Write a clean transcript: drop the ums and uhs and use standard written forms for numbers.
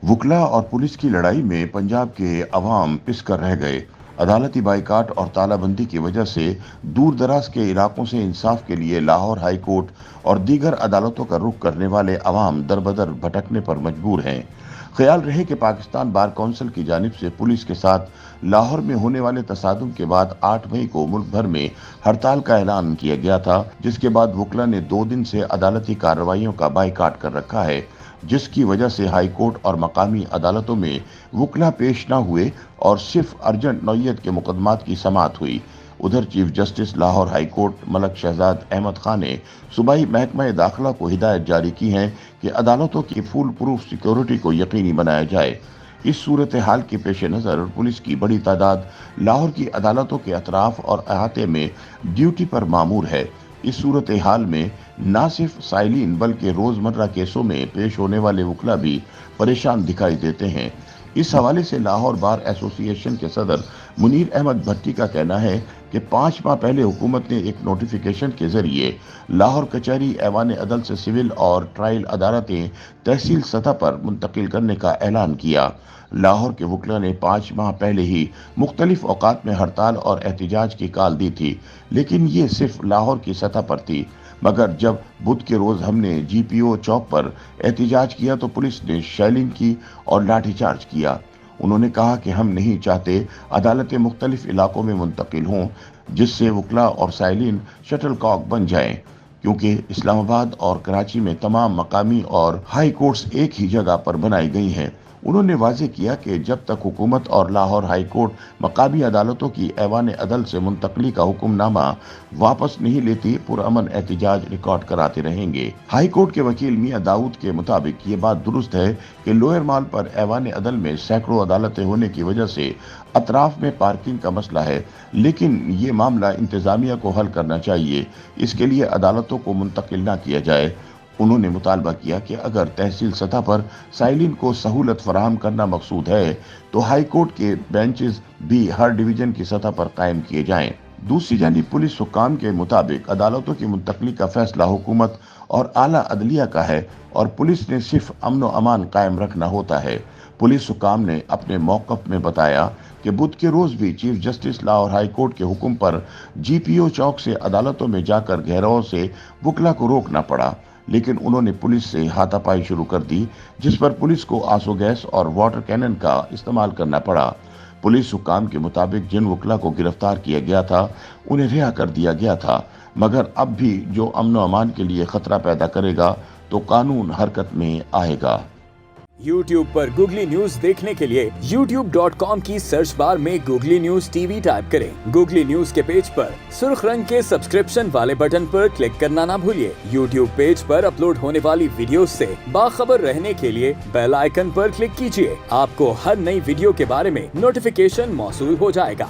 वकला और पुलिस की लड़ाई में पंजाब के अवाम पिस कर रह गए। अदालती बाइकाट और तालाबंदी की वजह से दूर दराज के इलाकों से इंसाफ के लिए लाहौर हाई कोर्ट और दीगर अदालतों का रुख करने वाले अवाम दरबदर भटकने पर मजबूर हैं। ख्याल रहे कि पाकिस्तान बार कौंसिल की जानिब से पुलिस के साथ लाहौर में होने वाले तसादुम के बाद 8 मई को मुल्क भर में हड़ताल का ऐलान किया गया था, जिसके बाद वकला ने 2 दिन से अदालती कार्रवाइयों का बाइकाट कर रखा है, जिसकी वजह से हाई कोर्ट और मकामी अदालतों में वकला पेश न हुए और सिर्फ अर्जेंट नौयत के मुकदमात की समाअत हुई। उधर chief justice Lahore high court Malik Shahzad Ahmad Khan ने सूबाई महकमा दाखिला को हिदायत जारी की है कि अदालतों की फुल प्रूफ सिक्योरिटी को यकीनी बनाया जाए। इस सूरत हाल के पेश नज़र पुलिस की बड़ी तादाद लाहौर की अदालतों के अतराफ और अहाते में ड्यूटी पर मामूर है। इस सूरत हाल में न सिर्फ साइलिन बल्कि रोजमर्रा केसों में पेश होने वाले वकला भी परेशान दिखाई देते हैं। इस हवाले से लाहौर बार एसोसिएशन के सदर मुनीर अहमद भट्टी का कहना है कि 5 माह पहले हुकूमत ने एक नोटिफिकेशन के जरिए लाहौर कचहरी ऐवान अदल से सिविल और ट्रायल अदालतें तहसील सतह पर मुंतकिल करने का ऐलान किया। लाहौर के वकला ने 5 माह पहले ही मुख्तलिफ औकात में हड़ताल और एहतजाज की काल दी थी, लेकिन ये सिर्फ लाहौर की सतह पर थी। मगर जब बुध के रोज हमने GPO चौक पर एहतजाज किया तो पुलिस ने शेलिंग की और लाठीचार्ज किया। उन्होंने कहा कि हम नहीं चाहते अदालतें मुख्तलिफ इलाकों में मुंतकिल हों, जिससे वकला और साइलिन शटल कॉक बन जाएं, क्योंकि इस्लामाबाद और कराची में तमाम मकामी और हाई कोर्ट्स एक ही जगह पर बनाई गई हैं। उन्होंने वाज़ेह किया कि जब तक हुकूमत और लाहौर हाई कोर्ट मकामी अदालतों की ऐवान अदल से मुंतकली का हुक्मनामा वापस नहीं लेती, पुरअमन एहतजाज रिकॉर्ड कराते रहेंगे। हाई कोर्ट के वकील मियां दाऊद के मुताबिक ये बात दुरुस्त है कि लोअर माल पर ऐवान अदल में सैकड़ों अदालतें होने की वजह से अतराफ में पार्किंग का मसला है, लेकिन ये मामला इंतजामिया को हल करना चाहिए। इसके लिए अदालतों को मुंतकिल न किया जाए। उन्होंने मुतालबा किया कि अगर तहसील सतह पर साइलिन को सहूलत फराहम करना मकसूद है तो हाई कोर्ट के बेंचेस भी हर डिवीजन की सतह पर कायम किए जाएं। दूसरी जानिब पुलिस हुक्काम के मुताबिक अदालतों की मुंतकली का फैसला हुकूमत और आला अदलिया का है और पुलिस ने सिर्फ अमन व अमान कायम रखना होता है। पुलिस हुक्काम ने अपने मौक़िफ़ में बताया कि बुध के रोज भी chief justice Lahore high court के हुक्म पर GPO चौक से अदालतों में जाकर घेराव से वकला को रोकना पड़ा, लेकिन उन्होंने पुलिस से हाथापाई शुरू कर दी, जिस पर पुलिस को आंसू गैस और वाटर कैनन का इस्तेमाल करना पड़ा। पुलिस हुक्काम के मुताबिक जिन वकला को गिरफ्तार किया गया था उन्हें रिहा कर दिया गया था, मगर अब भी जो अमन व अमान के लिए खतरा पैदा करेगा तो कानून हरकत में आएगा। YouTube पर गूगली न्यूज देखने के लिए youtube.com की सर्च बार में गूगली न्यूज TV टाइप करें। गूगली न्यूज के पेज पर सुर्ख रंग के सब्सक्रिप्शन वाले बटन पर क्लिक करना ना भूलिए। YouTube पेज पर अपलोड होने वाली वीडियोस से बाखबर रहने के लिए बेल आइकन पर क्लिक कीजिए। आपको हर नई वीडियो के बारे में नोटिफिकेशन मौसूल हो जाएगा।